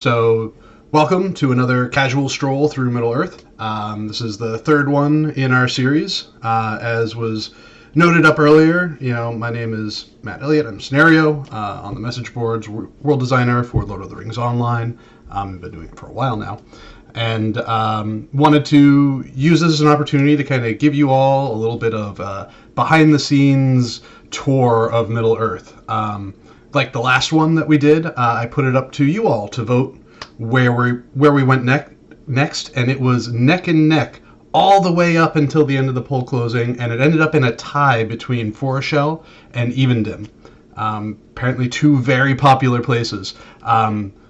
So, welcome to another casual stroll through Middle Earth. This is the third one in our series. As was noted up earlier, my name is Matt Elliott. I'm Scenario on the message boards, world designer for Lord of the Rings Online. I've been doing it for a while now. And wanted to use this as an opportunity to kind of give you all a little bit of behind the scenes tour of Middle Earth. Like the last one that we did, I put it up to you all to vote where we went next, and it was neck and neck all the way up until the end of the poll closing, and it ended up in a tie between Forochel and Evendim. Apparently two very popular places.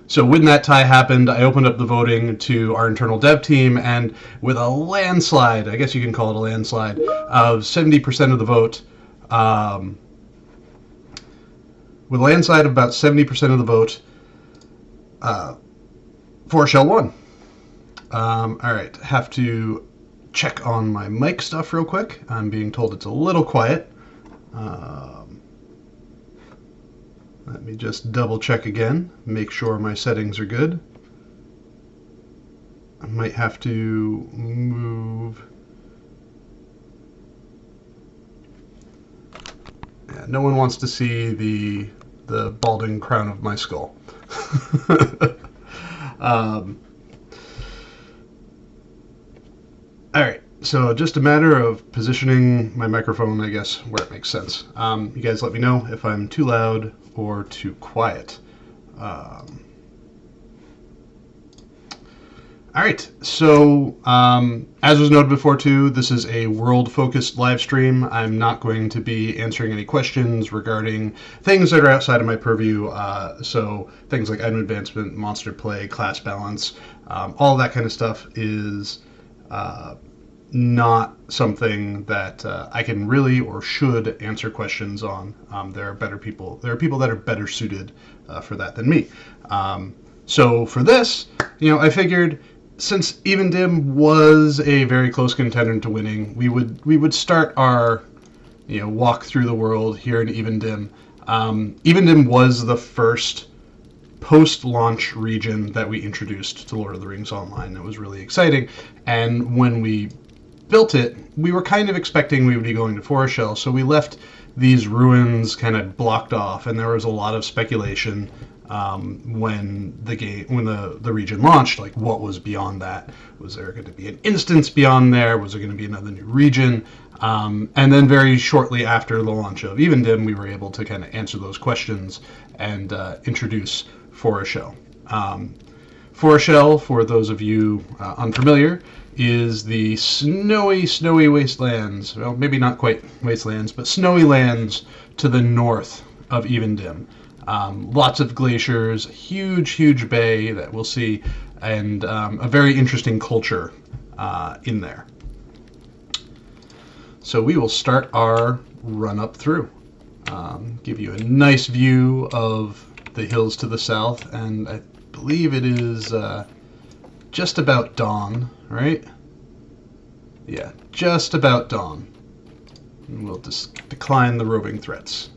So when that tie happened, I opened up the voting to our internal dev team, and with a landslide, I guess you can call it a landslide, of 70% of the vote, with a landslide of about 70% of the vote, Forochel won. Alright, have to check on my mic stuff real quick. I'm being told it's a little quiet. Let me just double check again, make sure my settings are good. I might have to move. Yeah, no one wants to see the balding crown of my skull. Alright, so just a matter of positioning my microphone, I guess, where it makes sense. You guys let me know if I'm too loud or too quiet. Alright, so as was noted before too, this is a world-focused live stream. I'm not going to be answering any questions regarding things that are outside of my purview, so things like item advancement, monster play, class balance, all that kind of stuff is not something that I can really or should answer questions on. There are people that are better suited for that than me. So for this, I figured, since Evendim was a very close contender to winning, we would start our walk through the world here in Evendim. Evendim was the first post-launch region that we introduced to Lord of the Rings Online. It was really exciting, and when we built it, we were kind of expecting we would be going to Forochel, so we left these ruins kind of blocked off, and there was a lot of speculation when the region launched, like what was beyond that. Was there going to be an instance beyond there? Was there going to be another new region? And then very shortly after the launch of Evendim, we were able to kind of answer those questions and introduce Forochel. Forochel, for those of you unfamiliar, is the snowy wastelands. Well, maybe not quite wastelands, but snowy lands to the north of Evendim. Lots of glaciers, huge bay that we'll see, and a very interesting culture in there. So we will start our run up through. Give you a nice view of the hills to the south, and I believe it is just about dawn, right? Yeah, just about dawn. And we'll just decline the roving threats.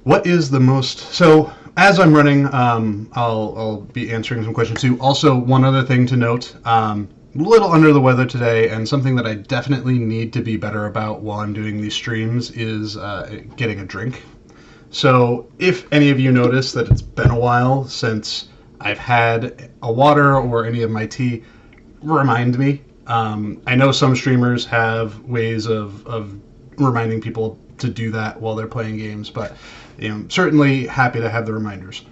What is the most... So, as I'm running, I'll be answering some questions too. Also, one other thing to note, a little under the weather today, and something that I definitely need to be better about while I'm doing these streams is getting a drink. So, if any of you notice that it's been a while since I've had a water or any of my tea, remind me. I know some streamers have ways of reminding people to do that while they're playing games, but certainly happy to have the reminders.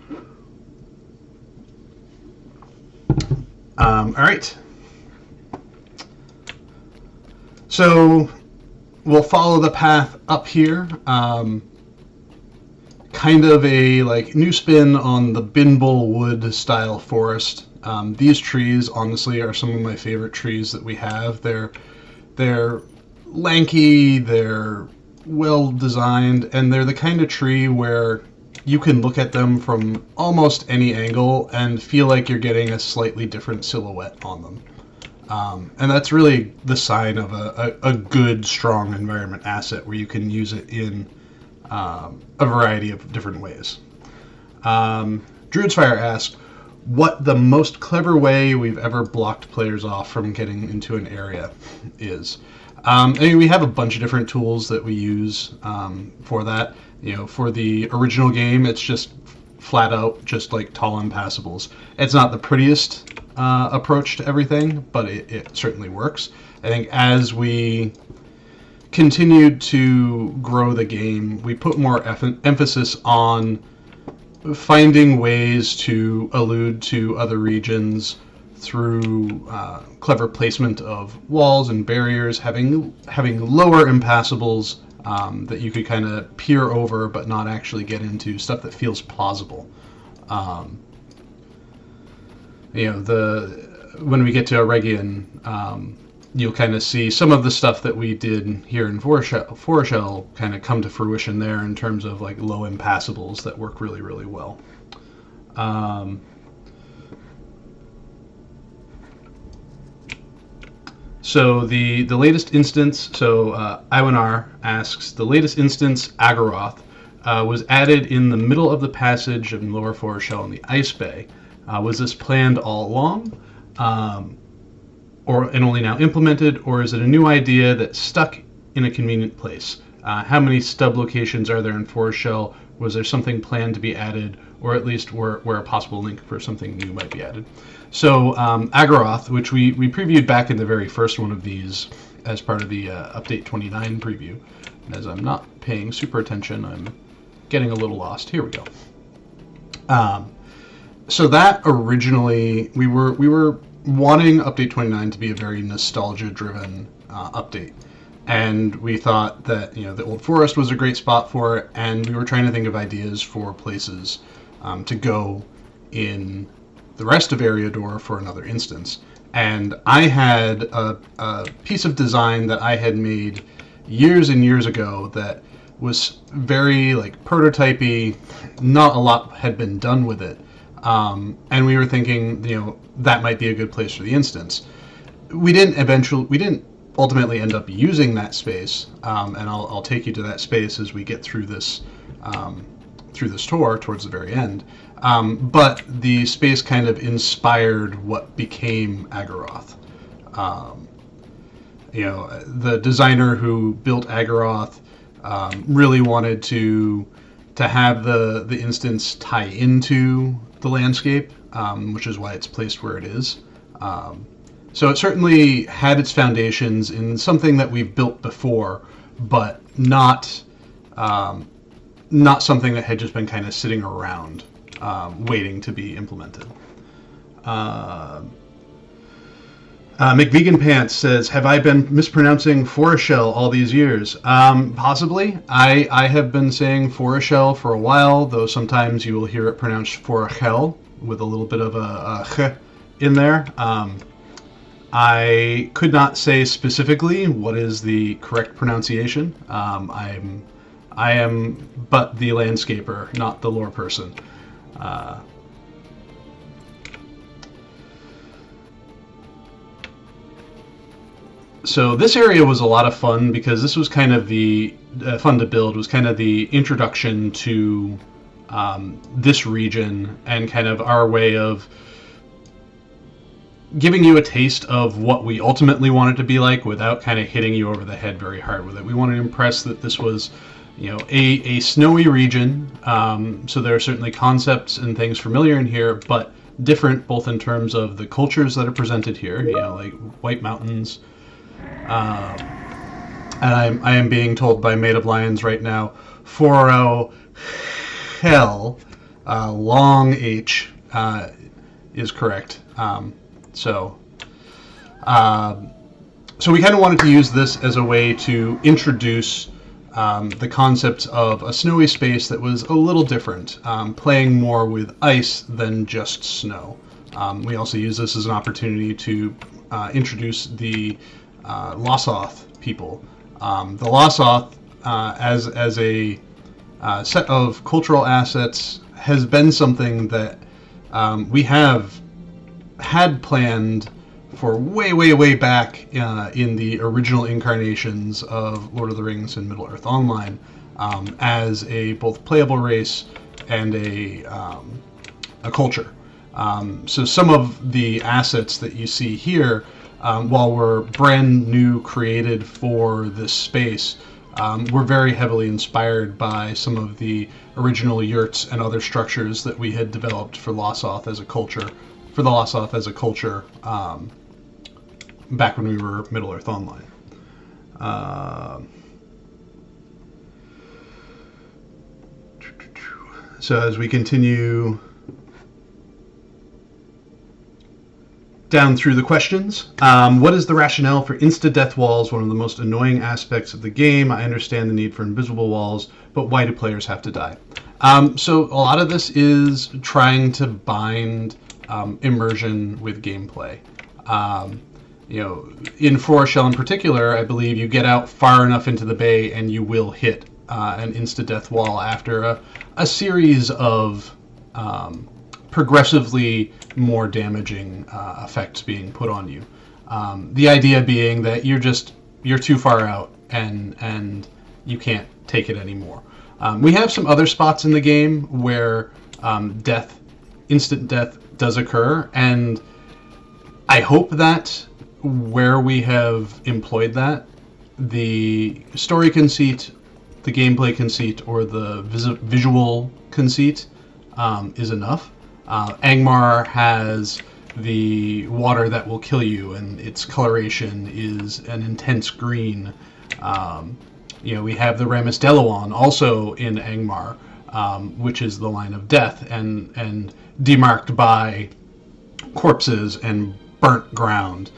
All right. So we'll follow the path up here. Kind of a new spin on the Binbull Wood style forest. These trees, honestly, are some of my favorite trees that we have. They're lanky, they're well designed, and they're the kind of tree where you can look at them from almost any angle and feel like you're getting a slightly different silhouette on them. And that's really the sign of a good, strong environment asset where you can use it in a variety of different ways. Druid's Fire asks, what the most clever way we've ever blocked players off from getting into an area is. I mean, we have a bunch of different tools that we use for that. For the original game, it's just flat out just like tall impassables. It's not the prettiest approach to everything, but it certainly works. I think as we continued to grow the game, we put more emphasis on finding ways to allude to other regions through clever placement of walls and barriers, having lower impassables that you could kind of peer over but not actually get into, stuff that feels plausible. When we get to Aregian, you'll kind of see some of the stuff that we did here in Forochel kind of come to fruition there in terms of like low impassables that work really, really well. So the latest instance, Iwanar asks, the latest instance, Agaroth, was added in the middle of the passage in Lower Forochel in the Ice Bay. Was this planned all along? And only now implemented, or is it a new idea that's stuck in a convenient place? How many stub locations are there in Forochel? Was there something planned to be added, or at least where a possible link for something new might be added? So Agaroth, which we previewed back in the very first one of these as part of the Update 29 preview. And as I'm not paying super attention, I'm getting a little lost. Here we go. So that originally, we were wanting Update 29 to be a very nostalgia-driven update. And we thought that the Old Forest was a great spot for it, and we were trying to think of ideas for places to go in the rest of Eriador for another instance. And I had a piece of design that I had made years and years ago that was very prototypey. Not a lot had been done with it. And we were thinking, that might be a good place for the instance. We didn't ultimately end up using that space, and I'll take you to that space as we get through this tour towards the very end. But the space kind of inspired what became Agaroth. The designer who built Agaroth really wanted to have the instance tie into the landscape, which is why it's placed where it is. So it certainly had its foundations in something that we've built before, but not something that had just been kind of sitting around waiting to be implemented. McVegan Pants says, have I been mispronouncing Forochel all these years? Possibly. I have been saying Forochel for a while, though sometimes you will hear it pronounced Forochel with a little bit of a ch in there. I could not say specifically what is the correct pronunciation. I am but the landscaper, not the lore person. So this area was a lot of fun because this was kind of the fun to build, was kind of the introduction to this region and kind of our way of giving you a taste of what we ultimately want it to be like without kind of hitting you over the head very hard with it. We wanted to impress that this was, a snowy region. So there are certainly concepts and things familiar in here, but different both in terms of the cultures that are presented here, like White Mountains. And I am being told by Maid of Lions right now, Forochel, long H, is correct. So we kind of wanted to use this as a way to introduce the concept of a snowy space that was a little different, playing more with ice than just snow. We also use this as an opportunity to introduce the Lossoth people. The Lossoth, as a set of cultural assets, has been something that we have had planned for way back in the original incarnations of Lord of the Rings and Middle-earth Online, as a both playable race and a culture. So some of the assets that you see here, while we're brand new created for this space, we're very heavily inspired by some of the original yurts and other structures that we had developed for Lossoth as a culture, back when we were Middle-earth Online. So as we continue down through the questions, what is the rationale for insta-death walls? One of the most annoying aspects of the game. I understand the need for invisible walls, but why do players have to die? So a lot of this is trying to bind immersion with gameplay. In Forochel in particular, I believe you get out far enough into the bay and you will hit an insta-death wall after a series of progressively more damaging effects being put on you. The idea being that you're too far out and you can't take it anymore. We have some other spots in the game where instant death does occur, and I hope that where we have employed that, the story conceit, the gameplay conceit, or the visual conceit is enough. Angmar has the water that will kill you, and its coloration is an intense green. We have the Ramisdeluon also in Angmar, which is the line of death, and demarked by corpses and burnt ground.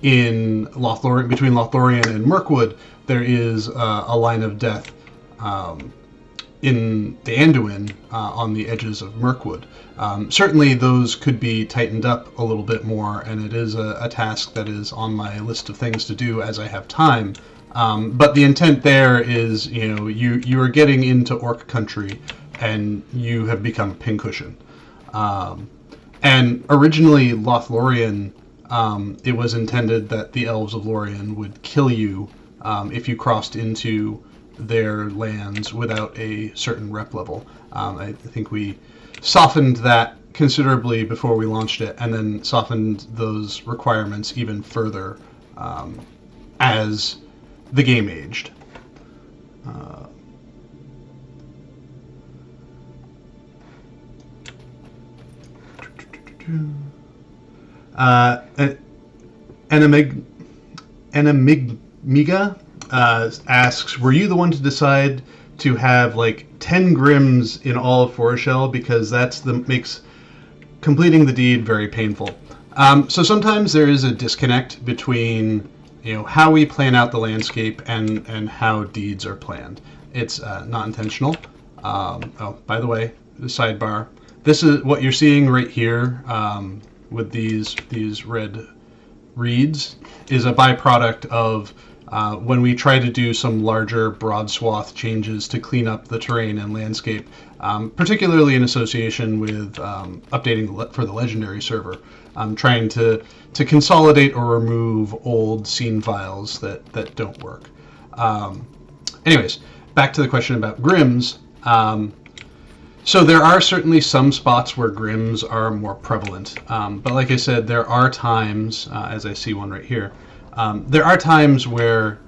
Between Lothlorien and Mirkwood, there is a line of death in the Anduin on the edges of Mirkwood. Certainly those could be tightened up a little bit more, and it is a task that is on my list of things to do as I have time. But the intent there is, you are getting into orc country and you have become pincushion. And originally Lothlorien, it was intended that the elves of Lorien would kill you if you crossed into their lands without a certain rep level. I think we softened that considerably before we launched it, and then softened those requirements even further as the game aged. Enigmiga asks, were you the one to decide to have like 10 Grims in all of Forochel, because makes completing the deed very painful? So sometimes there is a disconnect between how we plan out the landscape and how deeds are planned. It's not intentional. By the way, the sidebar. This is what you're seeing right here with these red reeds is a byproduct of when we try to do some larger broad swath changes to clean up the terrain and landscape, particularly in association with updating for the legendary server, trying to consolidate or remove old scene files that don't work. Anyways, back to the question about Grims. So there are certainly some spots where Grims are more prevalent, but like I said, there are times, as I see one right here, there are times where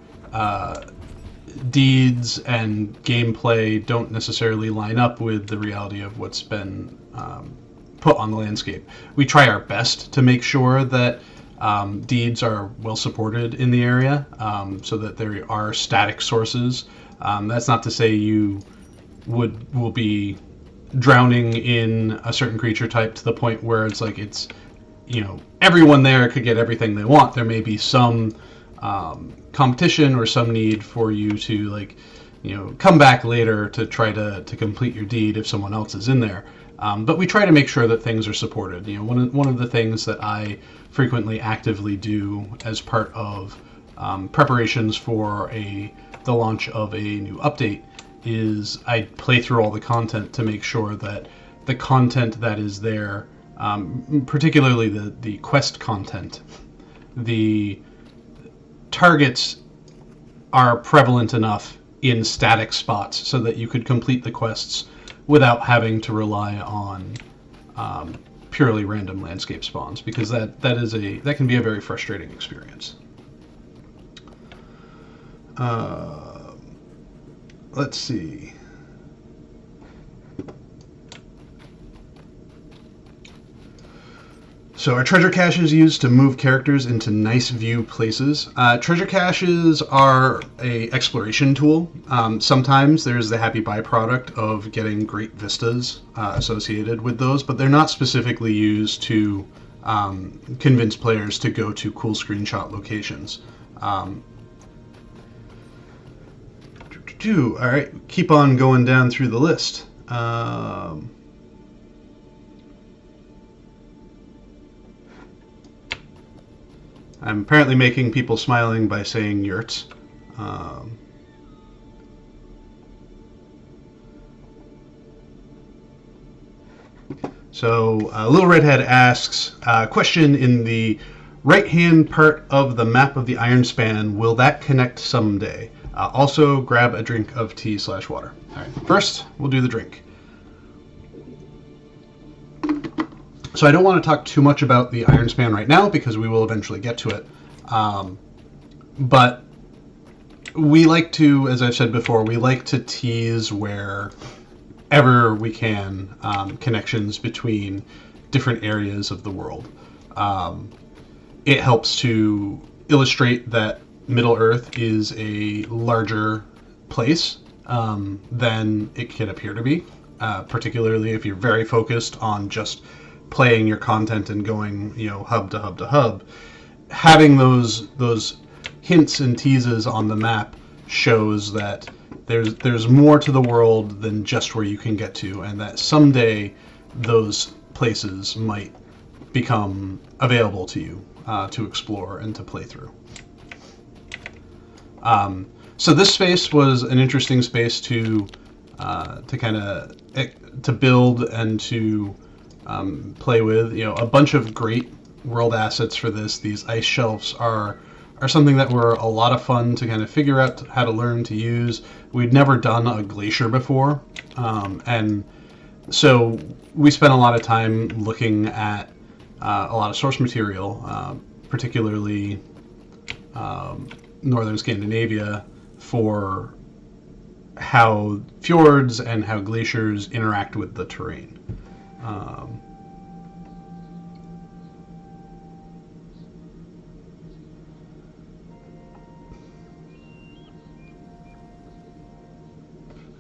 deeds and gameplay don't necessarily line up with the reality of what's been put on the landscape. We try our best to make sure that deeds are well supported in the area, so that there are static sources. That's not to say you will be drowning in a certain creature type to the point where it's like everyone there could get everything they want. There may be some competition or some need for you to come back later to try to complete your deed if someone else is in there. But we try to make sure that things are supported. One of the things that I frequently actively do as part of preparations for the launch of a new update is I play through all the content to make sure that the content that is there particularly the quest content. The targets are prevalent enough in static spots so that you could complete the quests without having to rely on purely random landscape spawns, because that can be a very frustrating experience. Let's see. So are treasure caches used to move characters into nice view places? Treasure caches are a exploration tool. Sometimes there's the happy byproduct of getting great vistas associated with those, but they're not specifically used to convince players to go to cool screenshot locations. All right, keep on going down through the list. I'm apparently making people smiling by saying yurts. So Little Redhead asks, question in the right-hand part of the map of the Iron Span, will that connect someday? Also, grab a drink of tea/water. All right, first, we'll do the drink. So I don't want to talk too much about the Iron Span right now because we will eventually get to it. But we like to, as I've said before, we like to tease wherever we can connections between different areas of the world. It helps to illustrate that Middle-earth is a larger place than it can appear to be, particularly if you're very focused on just playing your content and going, hub to hub to hub. Having those hints and teases on the map shows that there's more to the world than just where you can get to, and that someday those places might become available to you to explore and to play through. So this space was an interesting space to build and to play with. A bunch of great world assets for this. These ice shelves are something that were a lot of fun to kind of figure out how to learn to use. We'd never done a glacier before, and so we spent a lot of time looking at a lot of source material, particularly northern Scandinavia, for how fjords and how glaciers interact with the terrain. All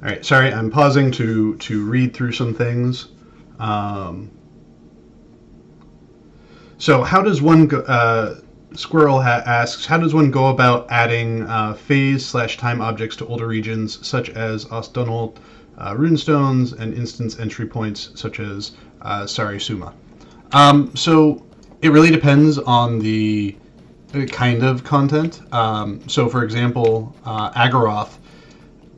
right, sorry, I'm pausing to read through some things. So how does one go, Squirrel asks, how does one go about adding phase/time objects to older regions such as Ostdunald, runestones, and instance entry points such as Sarisuma? So it really depends on the kind of content. So for example, Agaroth,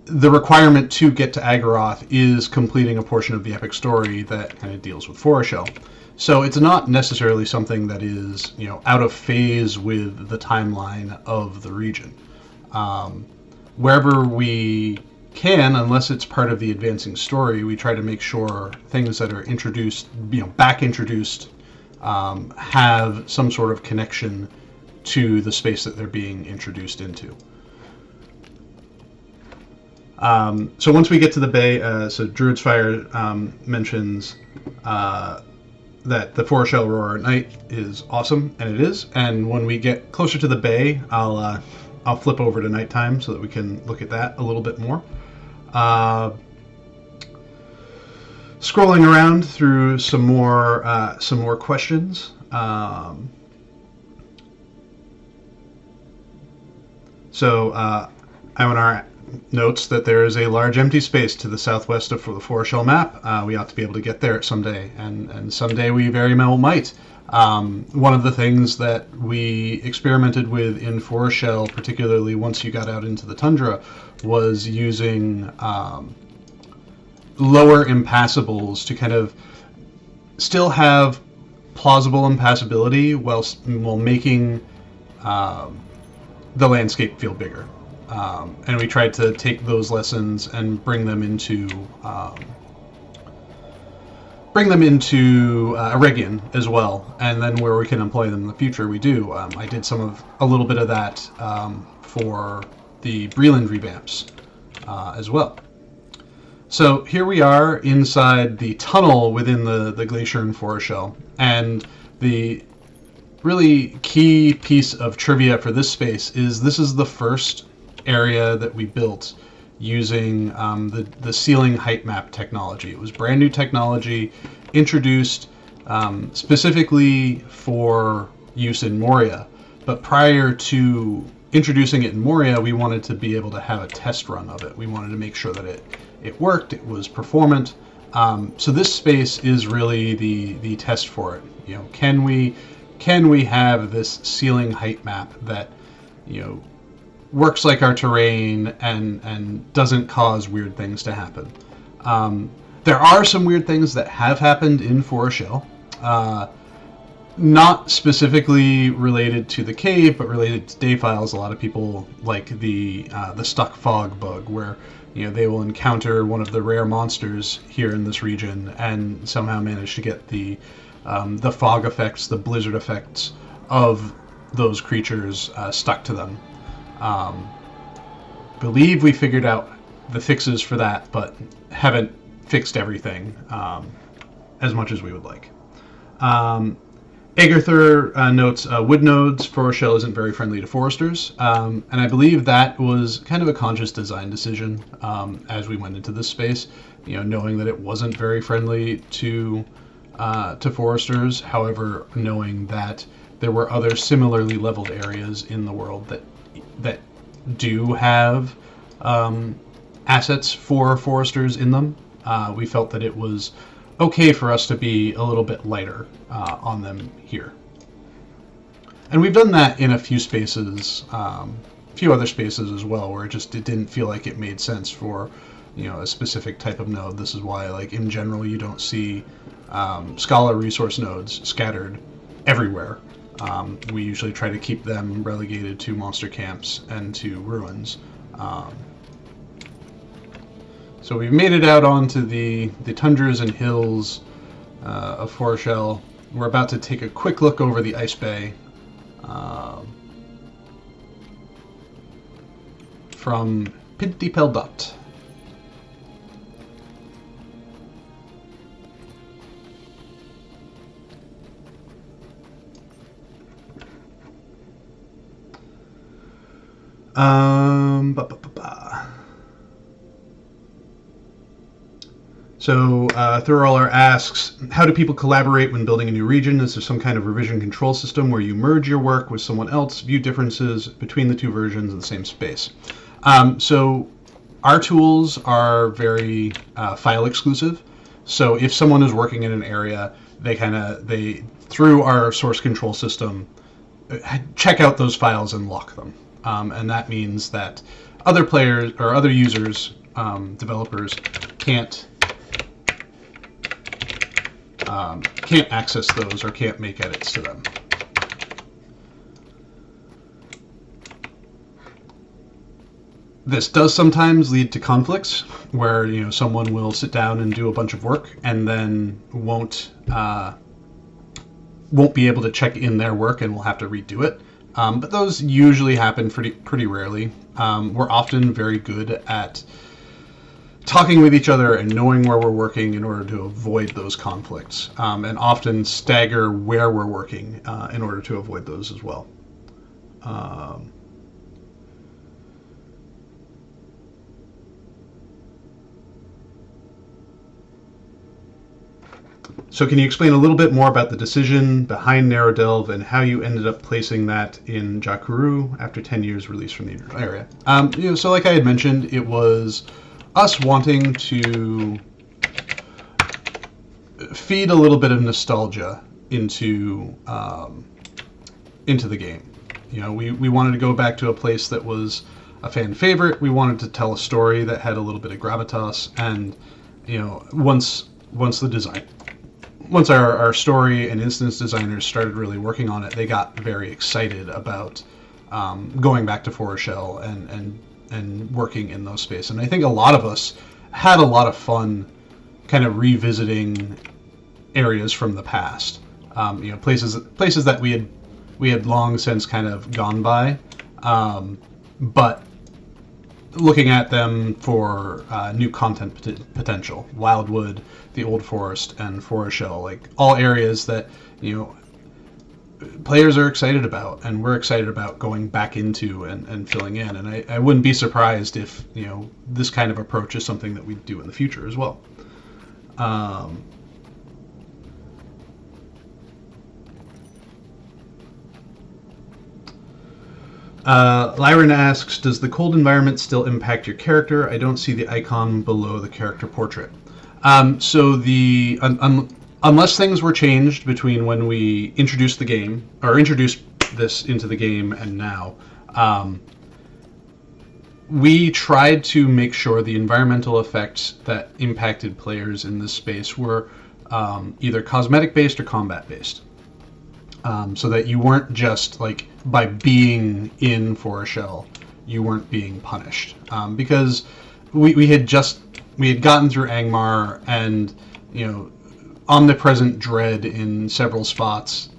the requirement to get to Agaroth is completing a portion of the epic story that kind of deals with Forochel. So it's not necessarily something that is, out of phase with the timeline of the region. Wherever we can, unless it's part of the advancing story, we try to make sure things that are introduced, back introduced, have some sort of connection to the space that they're being introduced into. So once we get to the bay, so Druid's Fire mentions that the Forochel Roar at night is awesome, and it is. And when we get closer to the bay, I'll flip over to nighttime so that we can look at that a little bit more. Scrolling around through some more questions. So Ionar notes that there is a large empty space to the southwest of the Forochel map. We ought to be able to get there someday, and someday we very well might. One of the things that we experimented with in Forochel, particularly once you got out into the tundra, was using lower impassables to kind of still have plausible impassability while making the landscape feel bigger. And we tried to take those lessons and bring them into Eregion as well, and then where we can employ them in the future, we do. I did a little bit of that for the Breland revamps as well. So here we are inside the tunnel within the glacier in Forochel, and the really key piece of trivia for this space is this is the first area that we built using the ceiling height map technology. It was brand new technology introduced specifically for use in Moria, but prior to introducing it in Moria, we wanted to be able to have a test run of it. We wanted to make sure that it worked, it was performant. So this space is really the test for it. You know, can we have this ceiling height map that, you know, works like our terrain and doesn't cause weird things to happen. There are some weird things that have happened in Forochel, not specifically related to the cave, but related to day files. A lot of people like the stuck fog bug, where, you know, they will encounter one of the rare monsters here in this region and somehow manage to get the fog effects, the blizzard effects of those creatures stuck to them. Believe we figured out the fixes for that, but haven't fixed everything as much as we would like. Agarther notes wood nodes. Forochel isn't very friendly to foresters, and I believe that was kind of a conscious design decision as we went into this space. You know, knowing that it wasn't very friendly to foresters. However, knowing that there were other similarly leveled areas in the world that do have assets for foresters in them, we felt that it was okay for us to be a little bit lighter on them here. And we've done that in a few spaces, a few other spaces as well, where it didn't feel like it made sense for, you know, a specific type of node. This is why, like, in general, you don't see scholar resource nodes scattered everywhere. We usually try to keep them relegated to monster camps and to ruins. So we've made it out onto the tundras and hills of Forochel. We're about to take a quick look over the ice bay from Pintipeldot. So Thoroller asks, how do people collaborate when building a new region? Is there some kind of revision control system where you merge your work with someone else, view differences between the two versions in the same space? So our tools are very file exclusive. So if someone is working in an area, they through our source control system check out those files and lock them. And that means that other players or other users, developers, can't access those or can't make edits to them. This does sometimes lead to conflicts where, you know, someone will sit down and do a bunch of work and then won't be able to check in their work and will have to redo it. But those usually happen pretty rarely. We're often very good at talking with each other and knowing where we're working in order to avoid those conflicts, and often stagger where we're working in order to avoid those as well. So can you explain a little bit more about the decision behind Narrow Delve and how you ended up placing that in Jakuru after 10 years release from the area? You know, so like I had mentioned, it was us wanting to feed a little bit of nostalgia into the game. You know, we wanted to go back to a place that was a fan favorite. We wanted to tell a story that had a little bit of gravitas, and, you know, once the design our story and instance designers started really working on it, they got very excited about going back to Forochel and working in those spaces. And I think a lot of us had a lot of fun kind of revisiting areas from the past, places that we had long since kind of gone by, but looking at them for new content potential. Wildwood, the Old Forest, and Forochel, like all areas that players are excited about, and we're excited about going back into and filling in. And I wouldn't be surprised if this kind of approach is something that we do in the future as well. Lyron asks, does the cold environment still impact your character? I don't see the icon below the character portrait. So the unless things were changed between when we introduced the game, or introduced this into the game, and now, we tried to make sure the environmental effects that impacted players in this space were either cosmetic based or combat based. So that you weren't just like by being in Forochel, you weren't being punished, because we had gotten through Angmar, and omnipresent dread in several spots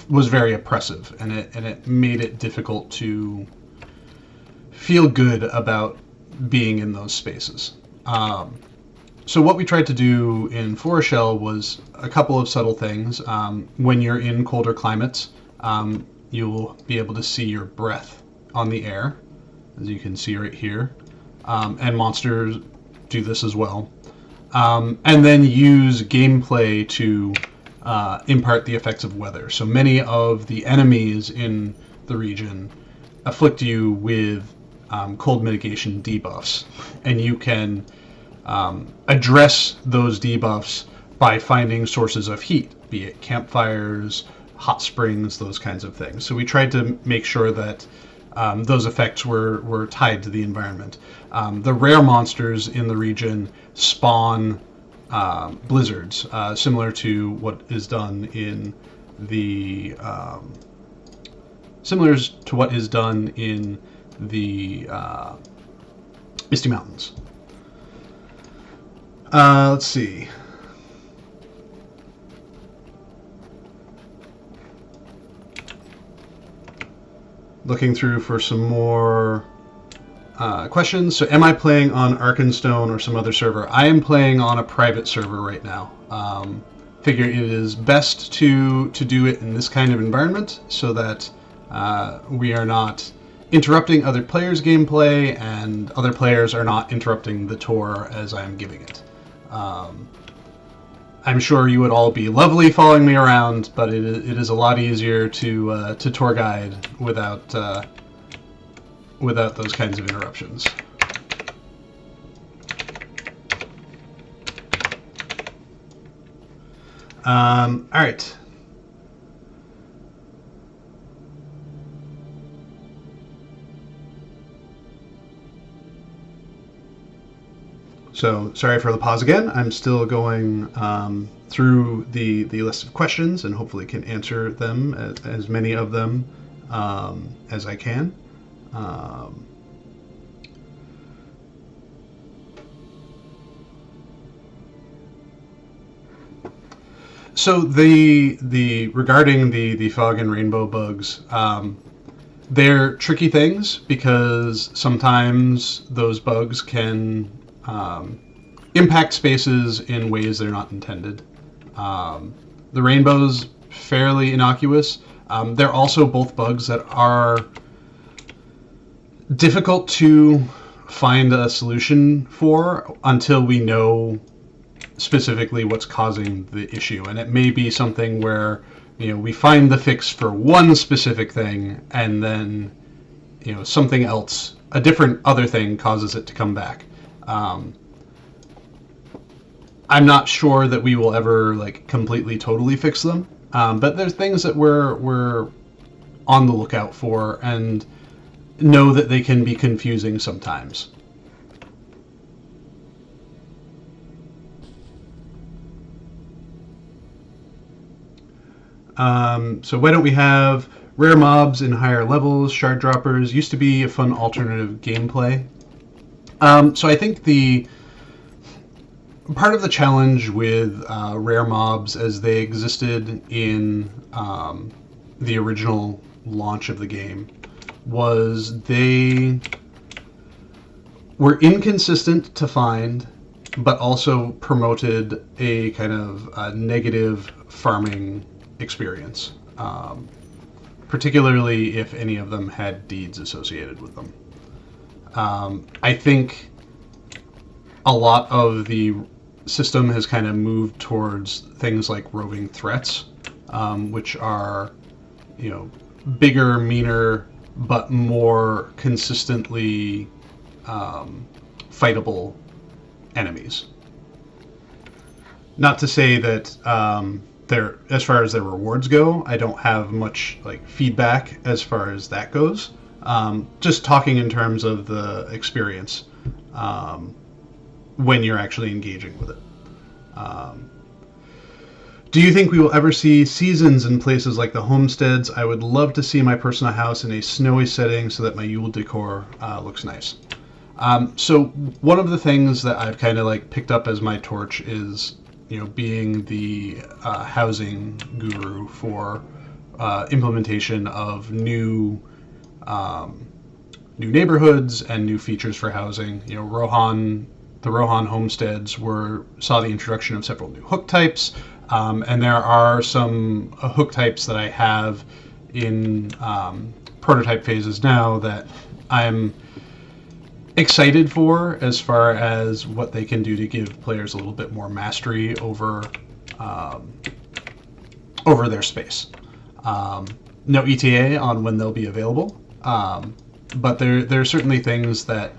was very oppressive, and it made it difficult to feel good about being in those spaces. So what we tried to do in Forochel was a couple of subtle things. When you're in colder climates, you'll be able to see your breath on the air, as you can see right here. And monsters do this as well. And then use gameplay to impart the effects of weather. So many of the enemies in the region afflict you with cold mitigation debuffs, and you can address those debuffs by finding sources of heat, be it campfires, hot springs, those kinds of things. So we tried to make sure that those effects were tied to the environment. The rare monsters in the region spawn blizzards, similar to what is done in the Misty Mountains. Let's see. Looking through for some more questions. So am I playing on Arkenstone or some other server? I am playing on a private server right now. Figure it is best to do it in this kind of environment so that we are not interrupting other players' gameplay, and other players are not interrupting the tour as I'm giving it. I'm sure you would all be lovely following me around, but it is a lot easier to tour guide without those kinds of interruptions. All right. So sorry for the pause again. I'm still going through the list of questions, and hopefully can answer them, as many of them as I can. So regarding the fog and rainbow bugs, they're tricky things because sometimes those bugs can impact spaces in ways they're not intended. The rainbow's fairly innocuous. They're also both bugs that are difficult to find a solution for until we know specifically what's causing the issue. And it may be something where we find the fix for one specific thing, and then something else, a different other thing, causes it to come back. I'm not sure that we will ever completely totally fix them, but there's things that we're on the lookout for, and know that they can be confusing sometimes. So why don't we have rare mobs in higher levels, shard droppers? Used to be a fun alternative gameplay. So I think the part of the challenge with rare mobs as they existed in the original launch of the game was they were inconsistent to find, but also promoted a kind of negative farming experience, particularly if any of them had deeds associated with them. I think a lot of the system has kind of moved towards things like roving threats, which are, bigger, meaner, but more consistently fightable enemies. Not to say that as far as their rewards go, I don't have much feedback as far as that goes. Just talking in terms of the experience when you're actually engaging with it. Do you think we will ever see seasons in places like the homesteads? I would love to see my personal house in a snowy setting so that my Yule decor looks nice. So one of the things that I've kind of picked up as my torch is, being the housing guru for implementation of new neighborhoods and new features for housing. The Rohan homesteads saw the introduction of several new hook types, and there are some hook types that I have in prototype phases now that I'm excited for as far as what they can do to give players a little bit more mastery over their space. No ETA on when they'll be available, but there are certainly things that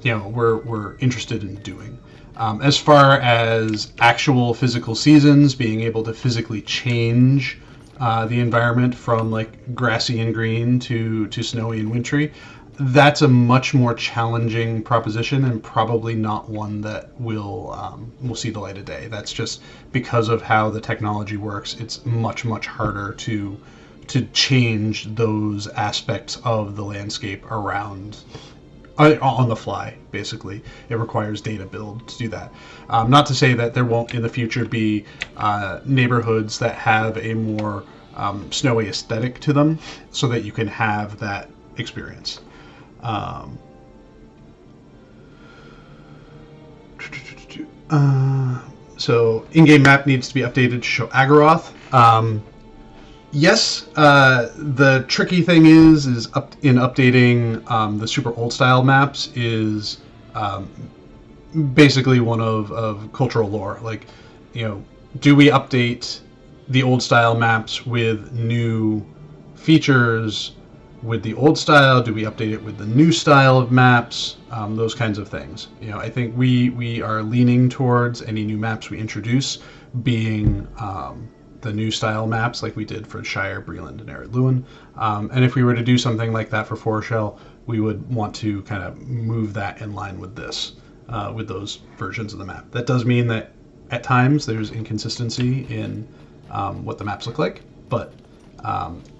we're interested in doing. As far as actual physical seasons, being able to physically change the environment from grassy and green to snowy and wintry, that's a much more challenging proposition and probably not one that will see the light of day. That's just because of how the technology works. It's much harder to change those aspects of the landscape around on the fly. Basically, it requires data build to do that. Not to say that there won't in the future be neighborhoods that have a more snowy aesthetic to them, so that you can have that experience. So in-game map needs to be updated to show Agaroth. Yes, the tricky thing is in updating the super old style maps is basically one of cultural lore. Do we update the old style maps with new features with the old style? Do we update it with the new style of maps? Those kinds of things. I think we are leaning towards any new maps we introduce being the new style maps like we did for Shire, Breland, and Ered Luin. And if we were to do something like that for Forochel, we would want to kind of move that in line with this, with those versions of the map. That does mean that at times there's inconsistency in what the maps look like, but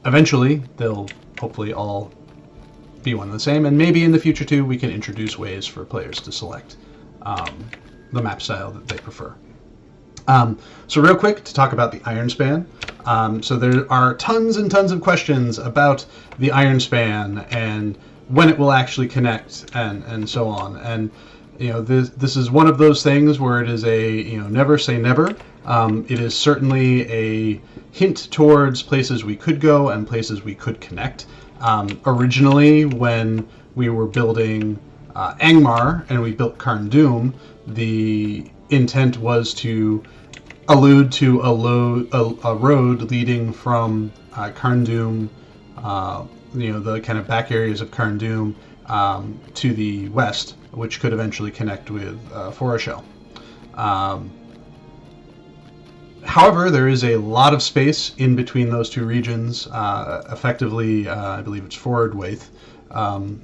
eventually they'll hopefully all be one and the same, and maybe in the future too we can introduce ways for players to select the map style that they prefer. So real quick to talk about the Iron Span. So there are tons and tons of questions about the Iron Span and when it will actually connect and so on. And this is one of those things where it is a never say never. It is certainly a hint towards places we could go and places we could connect. Originally, when we were building Angmar and we built Karn Dûm, the intent was to allude to a road leading from Karn Dûm, the kind of back areas of Karn Dûm, to the west, which could eventually connect with Forochel. However, there is a lot of space in between those two regions. Effectively, I believe it's Forwardwaith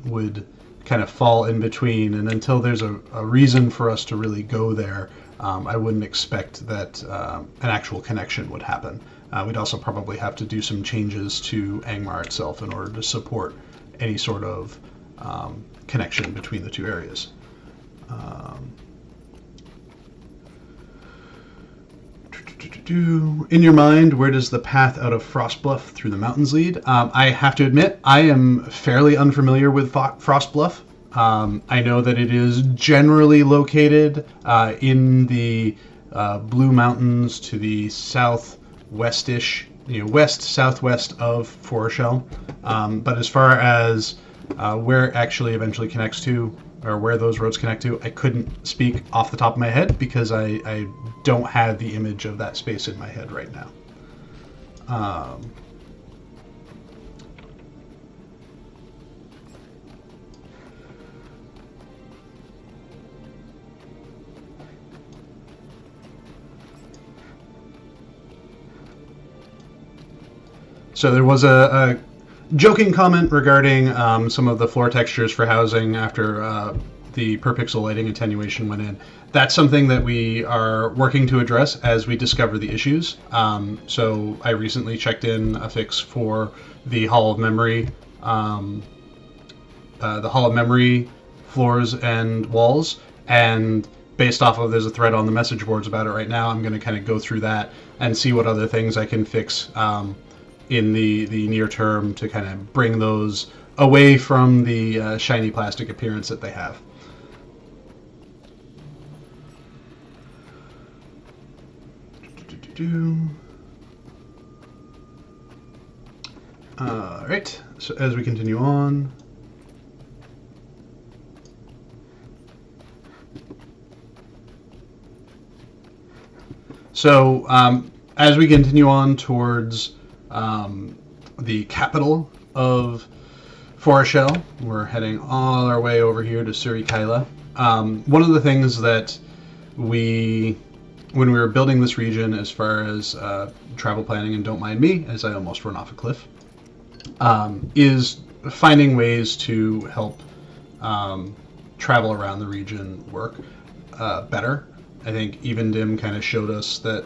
would kind of fall in between, and until there's a reason for us to really go there, I wouldn't expect that an actual connection would happen. We'd also probably have to do some changes to Angmar itself in order to support any sort of connection between the two areas. In your mind, where does the path out of Frostbluff through the mountains lead? I have to admit, I am fairly unfamiliar with Frostbluff. I know that it is generally located in the Blue Mountains to the southwestish, west-southwest of Forochel. But as far as where it actually eventually connects to, or where those roads connect to, I couldn't speak off the top of my head because I don't have the image of that space in my head right now. So there was a joking comment regarding some of the floor textures for housing after the per pixel lighting attenuation went in. That's something that we are working to address as we discover the issues. So I recently checked in a fix for the Hall of Memory, floors and walls, and based off of, there's a thread on the message boards about it right now. I'm going to kind of go through that and see what other things I can fix in the near term to kind of bring those away from the shiny plastic appearance that they have. All right, so as we continue on, as we continue on towards the capital of Forochel, we're heading all our way over here to Surikaila. One of the things that when we were building this region, as far as travel planning, and don't mind me as I almost run off a cliff, is finding ways to help travel around the region work better. I think Even Dim kind of showed us that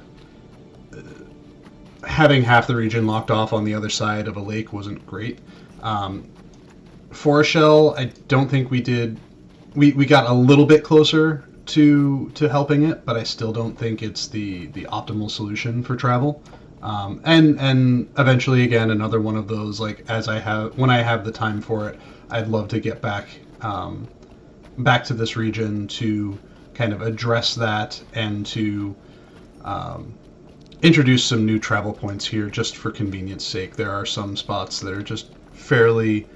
having half the region locked off on the other side of a lake wasn't great. Forochel, I don't think we did. We got a little bit closer to helping it, but I still don't think it's the optimal solution for travel. And eventually, again, another one of those, like, when I have the time for it, I'd love to get back to this region to kind of address that and to introduce some new travel points here just for convenience sake. There are some spots that are just fairly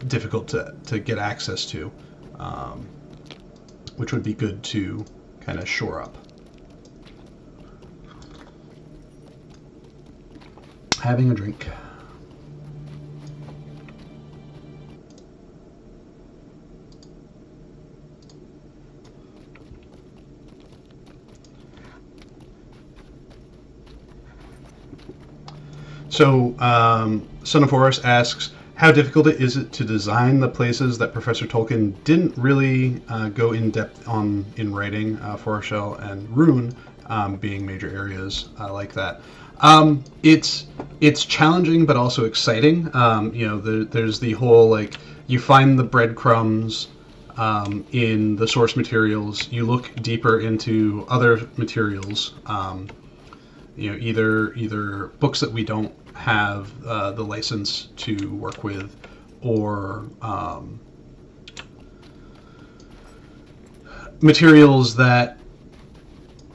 difficult to get access to, which would be good to kind of shore up. Having a drink. So, Son of Horus asks, how difficult is it to design the places that Professor Tolkien didn't really go in depth on in writing, Forochel and Rune being major areas like that? It's challenging, but also exciting. There's the whole, like, you find the breadcrumbs in the source materials. You look deeper into other materials. Either books that we don't have the license to work with, or materials that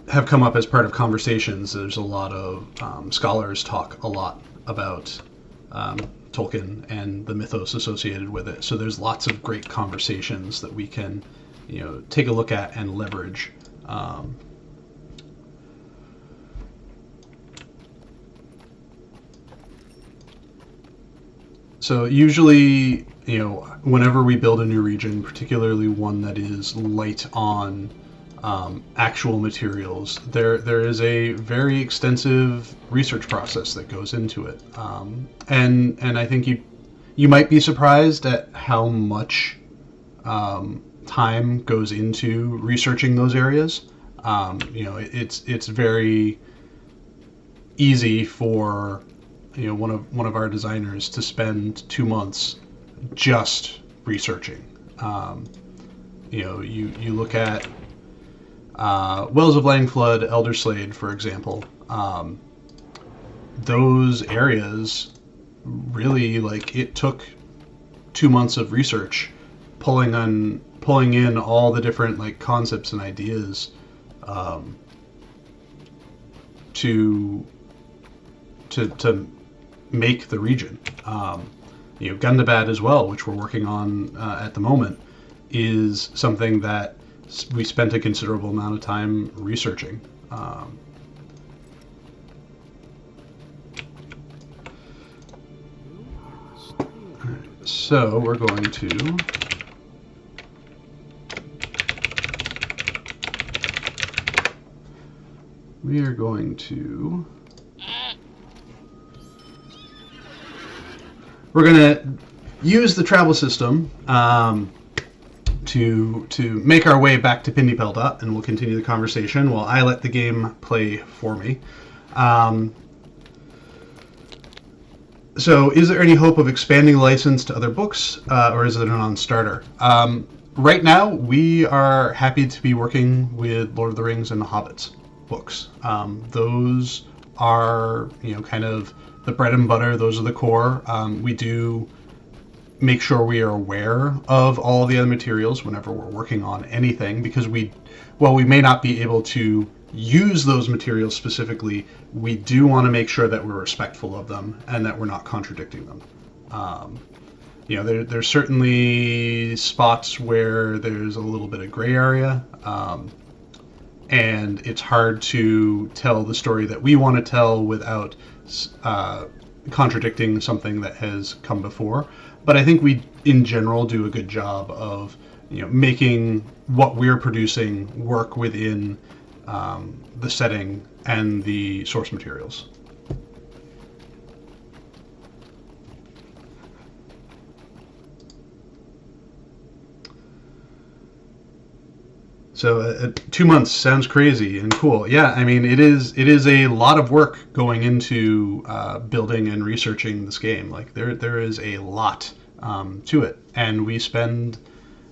have come up as part of conversations. There's a lot of scholars talk a lot about Tolkien and the mythos associated with it. So there's lots of great conversations that we can, take a look at and leverage. So usually, whenever we build a new region, particularly one that is light on actual materials, there is a very extensive research process that goes into it, and I think you might be surprised at how much time goes into researching those areas. It's very easy for one of our designers to spend 2 months just researching. You look at Wells of Langflood, Elderslade, for example. Those areas really, like, it took 2 months of research, pulling in all the different, like, concepts and ideas to make the region. Gundabad as well, which we're working on at the moment, is something that we spent a considerable amount of time researching. So we're going to we're going to use the travel system to make our way back to Pindipelda, and we'll continue the conversation while I let the game play for me. So is there any hope of expanding the license to other books, or is it a non-starter? Right now, we are happy to be working with Lord of the Rings and the Hobbits books. Those are, kind of the bread and butter. Those are the core. We do make sure we are aware of all the other materials whenever we're working on anything, because while we may not be able to use those materials specifically, we do want to make sure that we're respectful of them and that we're not contradicting them. There's certainly spots where there's a little bit of gray area, and it's hard to tell the story that we want to tell without contradicting something that has come before. But I think we, in general, do a good job of making what we're producing work within the setting and the source materials. So 2 months sounds crazy and cool. Yeah, I mean, it is a lot of work going into building and researching this game. Like there is a lot to it, and we spend,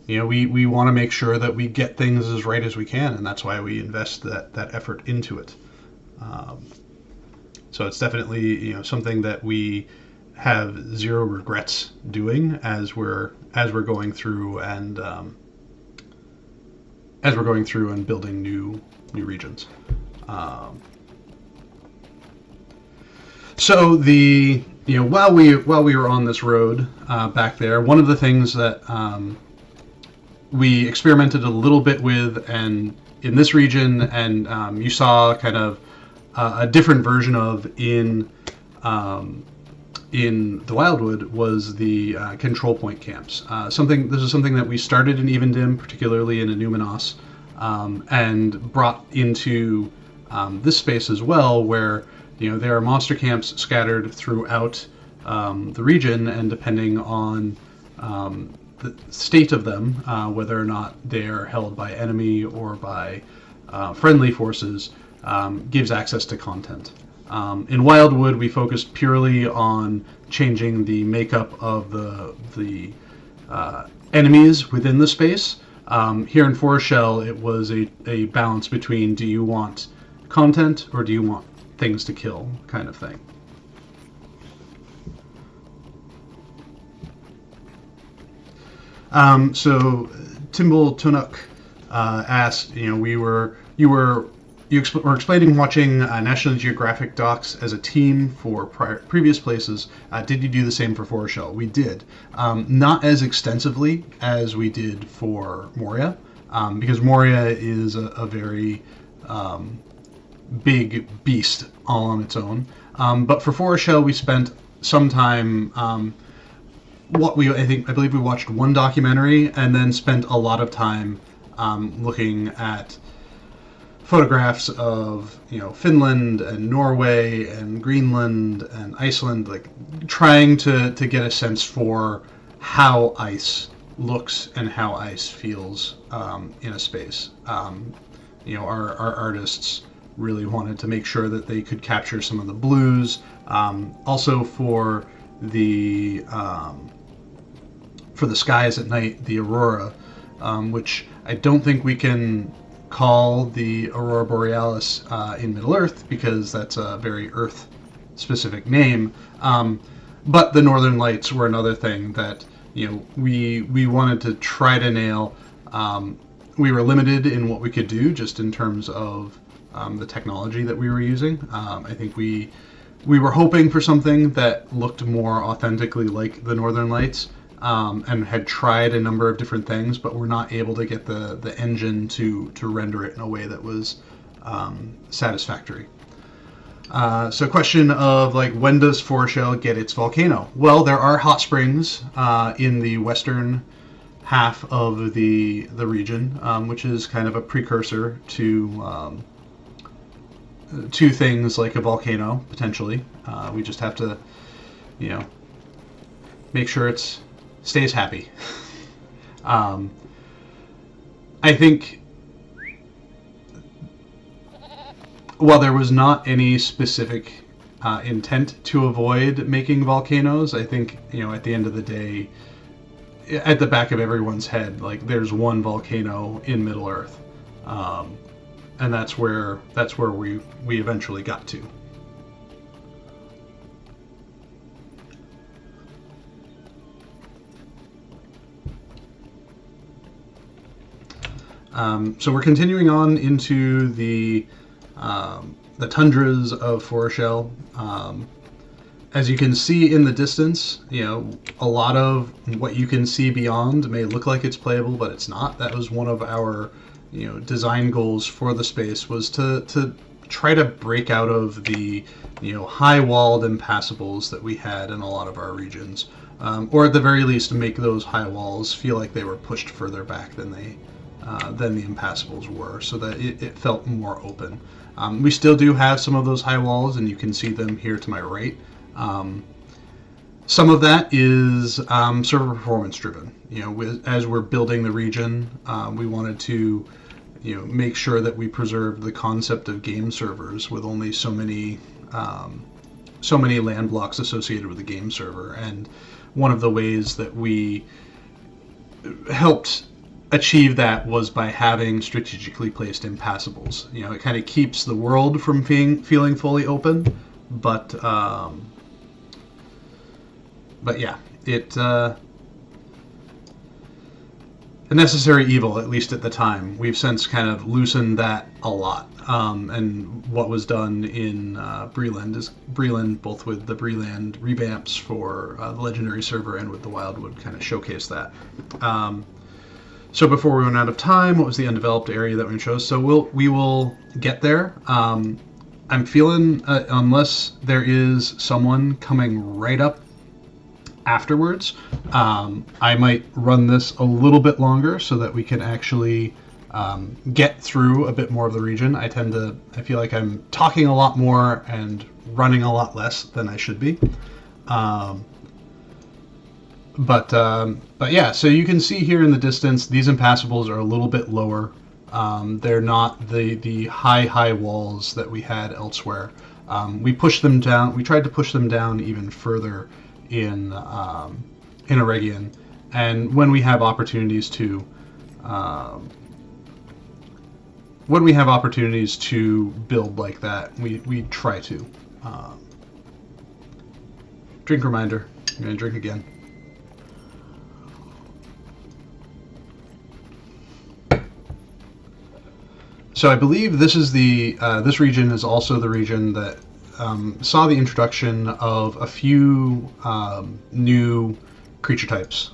we want to make sure that we get things as right as we can, and that's why we invest that effort into it. So it's definitely something that we have zero regrets doing as we're going through and building new regions. So while we were on this road back there, one of the things that we experimented a little bit with, and in this region, and you saw kind of a different version of in the Wildwood, was the control point camps. This is something that we started in Evendim, particularly in Enumenos, and brought into this space as well, where there are monster camps scattered throughout the region, and depending on the state of them, whether or not they are held by enemy or by friendly forces, gives access to content. In Wildwood, we focused purely on changing the makeup of the enemies within the space. Here in Forochel, it was a balance between, do you want content or do you want things to kill, kind of thing. So Timble Tunuk asked, you were explaining watching National Geographic docs as a team for previous places. Did you do the same for Forochel? We did. Not as extensively as we did for Moria, because Moria is a very big beast all on its own. But for Forochel, we spent some time. I believe we watched one documentary and then spent a lot of time looking at photographs of Finland and Norway and Greenland and Iceland, like trying to get a sense for how ice looks and how ice feels in a space. our artists really wanted to make sure that they could capture some of the blues. Also for the skies at night, the aurora, which I don't think we can call the aurora borealis in Middle Earth because that's a very Earth-specific name. But the northern lights were another thing that we wanted to try to nail. We were limited in what we could do just in terms of the technology that we were using. I think we were hoping for something that looked more authentically like the northern lights, and had tried a number of different things, but were not able to get the engine to render it in a way that was satisfactory. So question of when does Forochel get its volcano? Well, there are hot springs in the western half of the region, which is kind of a precursor to things like a volcano, potentially. We just have to, make sure it stays happy. I think while there was not any specific intent to avoid making volcanoes, I think, at the end of the day, at the back of everyone's head, there's one volcano in Middle Earth. And that's where we eventually got to. So we're continuing on into the tundras of Forochel. As you can see in the distance, a lot of what you can see beyond may look like it's playable, but it's not. That was one of our design goals for the space, was to try to break out of the high-walled impassables that we had in a lot of our regions, or at the very least make those high walls feel like they were pushed further back than the impassables were, so that it felt more open. We still do have some of those high walls, and you can see them here to my right. Some of that is server performance driven. As we're building the region, we wanted to make sure that we preserved the concept of game servers with only so many land blocks associated with the game server. And one of the ways that we helped achieve that was by having strategically placed impassables. It kind of keeps the world from feeling fully open, but yeah, it a necessary evil, at least at the time. We've since kind of loosened that a lot, and what was done in Breland, both with the Breland revamps for the Legendary server and with the Wildwood, kind of showcase that. So before we run out of time, what was the undeveloped area that we chose? So we will get there. I'm feeling, unless there is someone coming right up afterwards, I might run this a little bit longer so that we can actually get through a bit more of the region. I feel like I'm talking a lot more and running a lot less than I should be. But yeah, so you can see here in the distance, these impassables are a little bit lower. They're not the high walls that we had elsewhere. We pushed them down. We tried to push them down even further in Eregion, and when we have opportunities to build like that, we try to. Drink reminder. I'm gonna drink again. So I believe this is this region is also the region that saw the introduction of a few new creature types.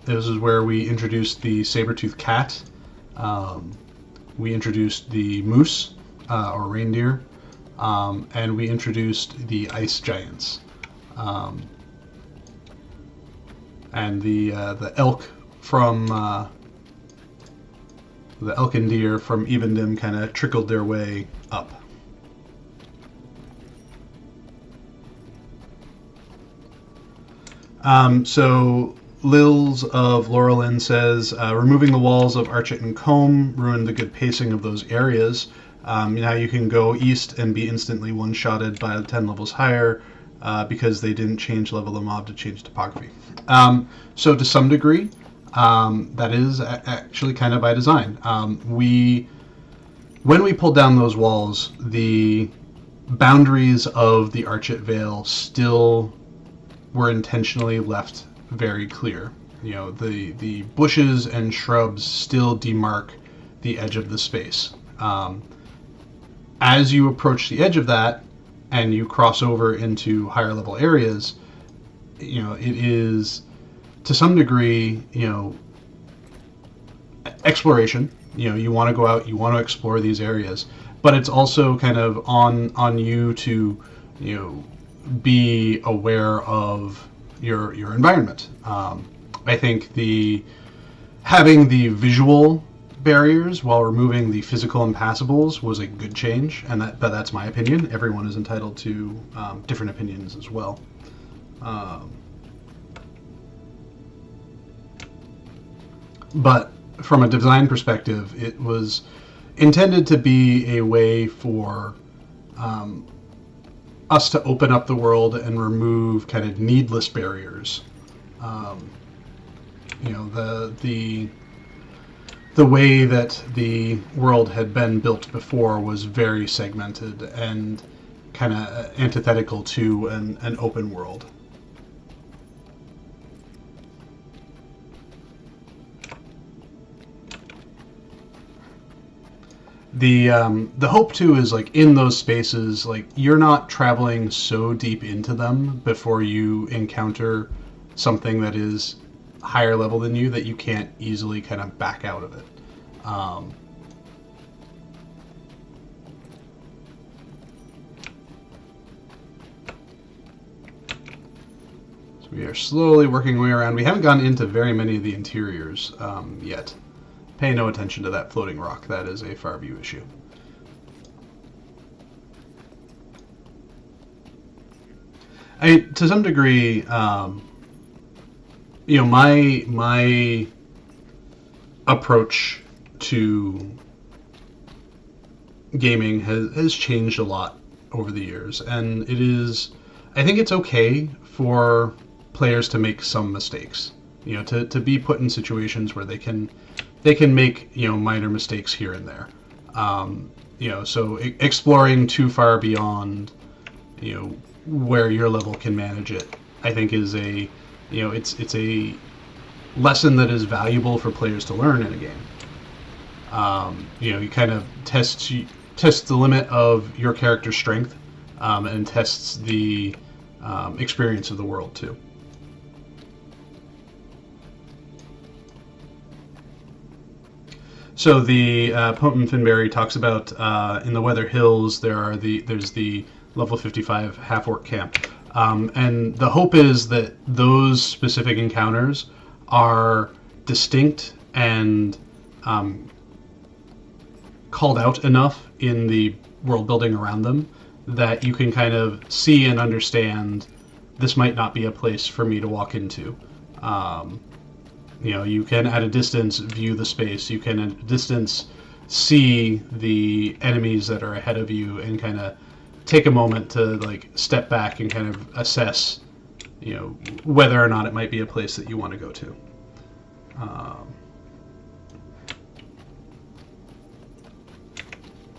This is where we introduced the saber-toothed cat. We introduced the moose, or reindeer, and we introduced the ice giants. And the elk from the elk and deer from Evendim kind of trickled their way up. So Lils of Laurelin says, removing the walls of Archit and Combe ruined the good pacing of those areas. Now you can go east and be instantly one-shotted by 10 levels higher because they didn't change level the mob to change topography. So to some degree, that is actually kind of by design. When we pulled down those walls, the boundaries of the Archit Vale still were intentionally left very clear. You know, the bushes and shrubs still demark the edge of the space. As you approach the edge of that and you cross over into higher level areas, you know, it is to some degree, you know, exploration. You know, you want to go out, you want to explore these areas, but it's also kind of on you to, you know, be aware of your environment. I think having the visual barriers while removing the physical impassables was a good change, but that's my opinion. Everyone is entitled to different opinions as well. But from a design perspective, it was intended to be a way for us to open up the world and remove kind of needless barriers. You know, the way that the world had been built before was very segmented and kind of antithetical to an open world. The hope too is, like, in those spaces, like, you're not traveling so deep into them before you encounter something that is higher level than you that you can't easily kind of back out of it. So we are slowly working our way around. We haven't gone into very many of the interiors yet. Pay no attention to that floating rock. That is a far view issue. To some degree, you know, my approach to gaming has changed a lot over the years, and I think it's okay for players to make some mistakes. You know, to be put in situations where they can make, you know, minor mistakes here and there. You know, so exploring too far beyond, you know, where your level can manage it, I think is you know, it's a lesson that is valuable for players to learn in a game. You know, you kind of test the limit of your character's strength, and tests the experience of the world too. So the Potent Finberry talks about in the Weather Hills there's the level 55 half-orc camp. And the hope is that those specific encounters are distinct and called out enough in the world building around them that you can kind of see and understand this might not be a place for me to walk into. You know, you can at a distance view the space. You can at a distance see the enemies that are ahead of you and kind of take a moment to, like, step back and kind of assess, you know, whether or not it might be a place that you want to go to.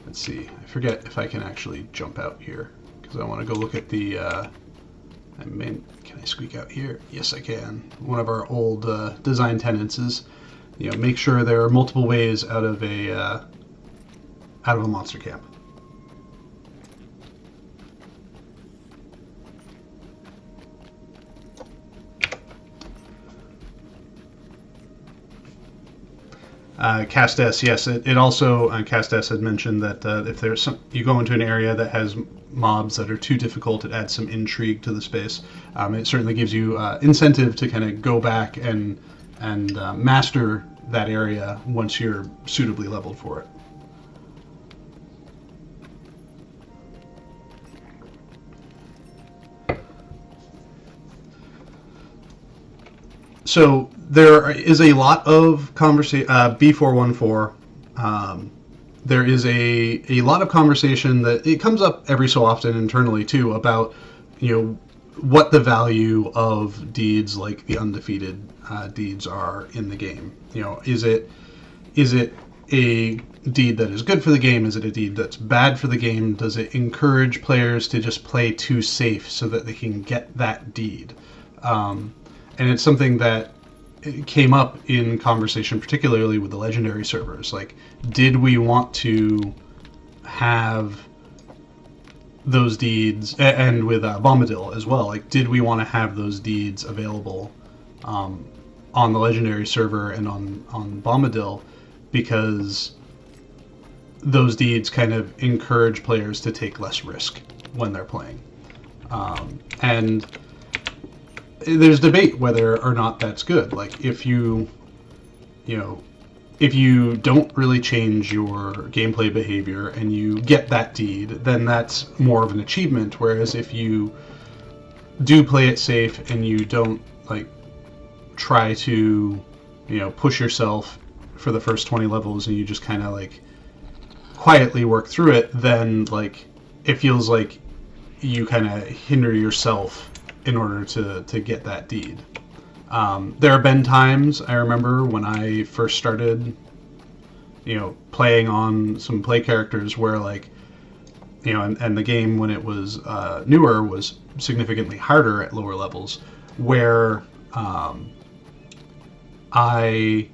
Let's see. I forget if I can actually jump out here because I want to go look at the. Can I squeak out here? Yes, I can. One of our old design tenets is, you know, make sure there are multiple ways out of a monster camp. Castes, yes. It also, Castes had mentioned that if there's you go into an area that has mobs that are too difficult, it adds some intrigue to the space. It certainly gives you incentive to kind of go back and master that area once you're suitably leveled for it. So there is a lot of conversation. B414. There is a lot of conversation that it comes up every so often internally too about, what the value of deeds like the undefeated deeds are in the game. Is it a deed that is good for the game? Is it a deed that's bad for the game? Does it encourage players to just play too safe so that they can get that deed? And it's something that came up in conversation, particularly with the legendary servers. Like, did we want to have those deeds, and with Bombadil as well, like, did we want to have those deeds available on the legendary server and on Bombadil, because those deeds kind of encourage players to take less risk when they're playing. And there's debate whether or not that's good. Like, if you don't really change your gameplay behavior and you get that deed, then that's more of an achievement. Whereas if you do play it safe and you don't try to push yourself for the first 20 levels and you just kind of quietly work through it, then it feels like you kind of hinder yourself in order to get that deed. There have been times, I remember when I first started playing on some play characters where and the game when it was newer was significantly harder at lower levels, where I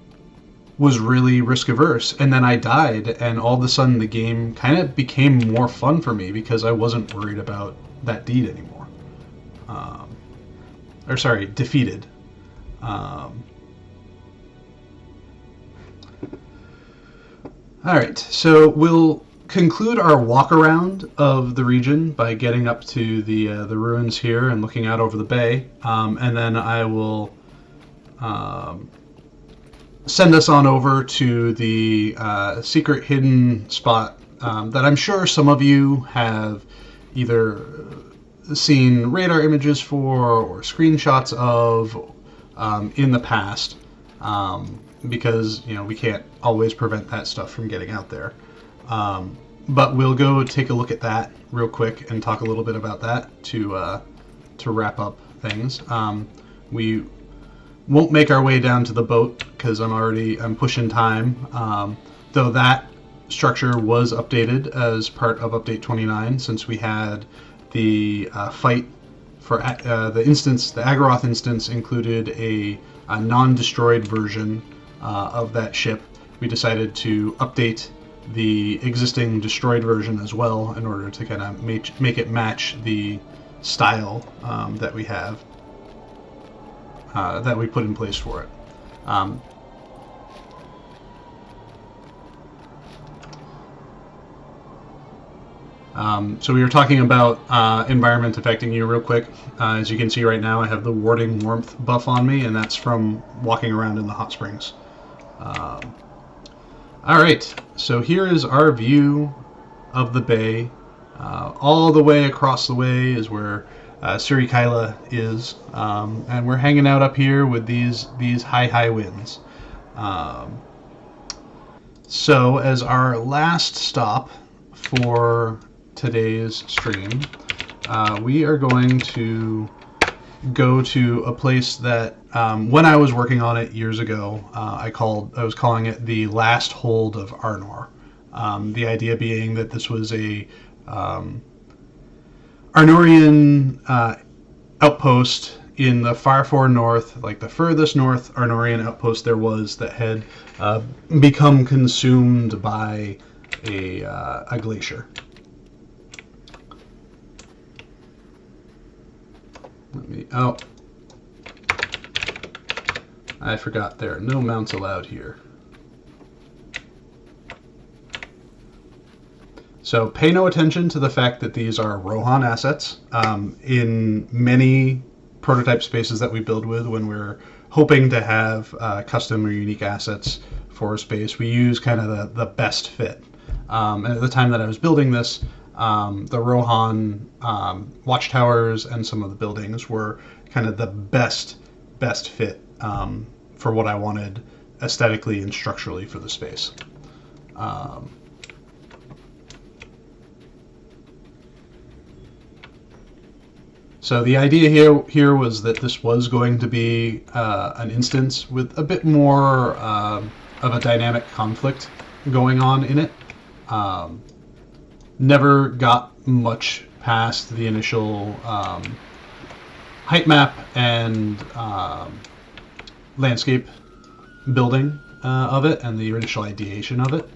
was really risk averse, and then I died, and all of a sudden the game kind of became more fun for me because I wasn't worried about that deed anymore. Defeated. Alright, so we'll conclude our walk around of the region by getting up to the ruins here and looking out over the bay, and then I will send us on over to the secret hidden spot that I'm sure some of you have either seen radar images for or screenshots of in the past, because we can't always prevent that stuff from getting out there. But we'll go take a look at that real quick and talk a little bit about that to wrap up things. We won't make our way down to the boat because I'm pushing time. Though that structure was updated as part of update 29, since we had the fight for the instance. The Agaroth instance included a non-destroyed version of that ship. We decided to update the existing destroyed version as well in order to kind of make it match the style that we have, that we put in place for it. So we were talking about environment affecting you real quick. As you can see right now, I have the warding warmth buff on me, and that's from walking around in the hot springs. Alright, so here is our view of the bay. All the way across the way is where Surikaila is, and we're hanging out up here with these high winds. So as our last stop for today's stream, we are going to go to a place that when I was working on it years ago, I was calling it the last hold of Arnor. The idea being that this was a Arnorian outpost in the far north, like the furthest north Arnorian outpost there was, that had become consumed by a glacier. I forgot there are no mounts allowed here. So pay no attention to the fact that these are Rohan assets. In many prototype spaces that we build with, when we're hoping to have custom or unique assets for a space, we use kind of the best fit. And at the time that I was building this, the Rohan watchtowers and some of the buildings were kind of the best fit for what I wanted aesthetically and structurally for the space. So the idea here was that this was going to be an instance with a bit more of a dynamic conflict going on in it. Never got much past the initial height map and landscape building of it and the initial ideation of it.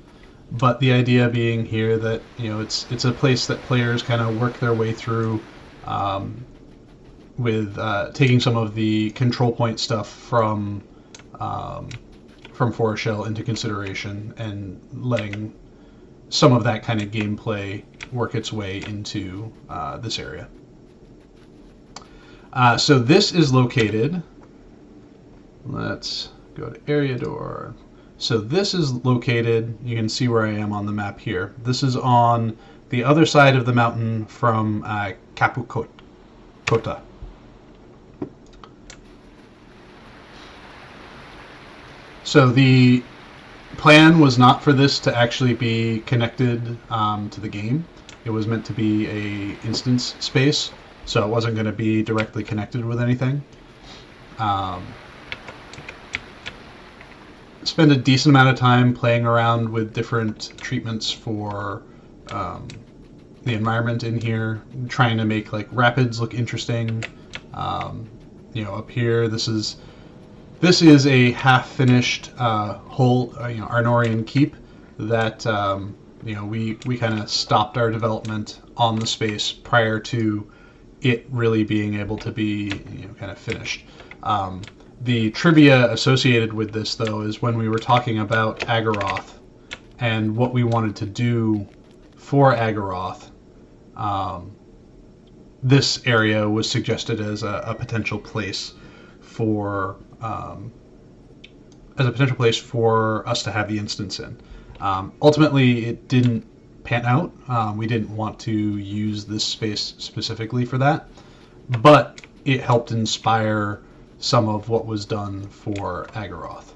But the idea being here that it's a place that players kind of work their way through with taking some of the control point stuff from Forochel into consideration and letting some of that kind of gameplay work its way into this area. So this is located, let's go to area door. So this is located, you can see where I am on the map here. This is on the other side of the mountain from Capukota. So the plan was not for this to actually be connected to the game. It was meant to be a instance space, so it wasn't going to be directly connected with anything. Spend a decent amount of time playing around with different treatments for the environment in here, trying to make like rapids look interesting. Up here, this is a half-finished whole Arnorian keep that we kind of stopped our development on the space prior to it really being able to be kind of finished. The trivia associated with this, though, is when we were talking about Agaroth and what we wanted to do for Agaroth, this area was suggested as a potential place for us to have the instance in. Ultimately, it didn't pan out. We didn't want to use this space specifically for that, but it helped inspire some of what was done for Agaroth.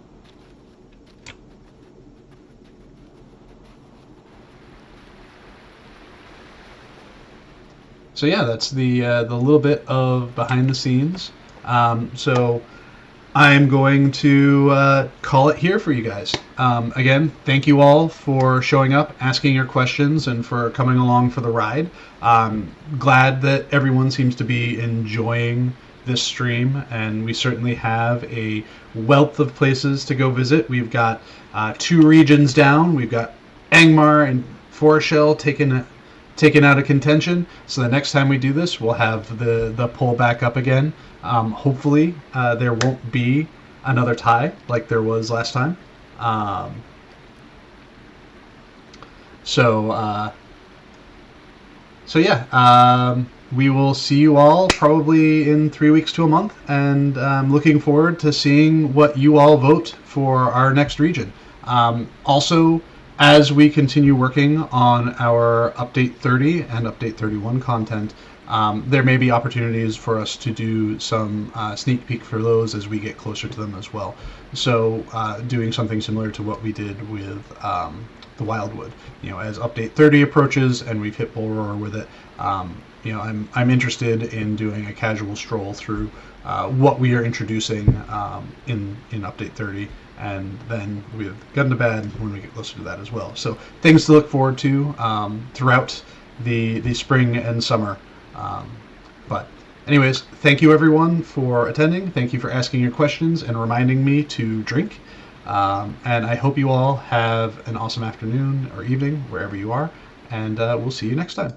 So yeah, that's the little bit of behind the scenes. So I'm going to call it here for you guys. Again, thank you all for showing up, asking your questions, and for coming along for the ride. Glad that everyone seems to be enjoying this stream, and we certainly have a wealth of places to go visit. We've got 2 regions down. We've got Angmar and Forochel taken out of contention. So the next time we do this, we'll have the poll back up again. Hopefully there won't be another tie like there was last time. So yeah, we will see you all probably in 3 weeks to a month, and I'm looking forward to seeing what you all vote for our next region. Also, as we continue working on our Update 30 and Update 31 content, there may be opportunities for us to do some sneak peek for those as we get closer to them as well. So doing something similar to what we did with the Wildwood. As Update 30 approaches and we've hit Bull Roar with it, I'm interested in doing a casual stroll through what we are introducing in Update 30, and then with Gun to Bad when we get closer to that as well. So things to look forward to throughout the spring and summer. But anyways, thank you everyone for attending. Thank you for asking your questions and reminding me to drink. And I hope you all have an awesome afternoon or evening wherever you are, and we'll see you next time.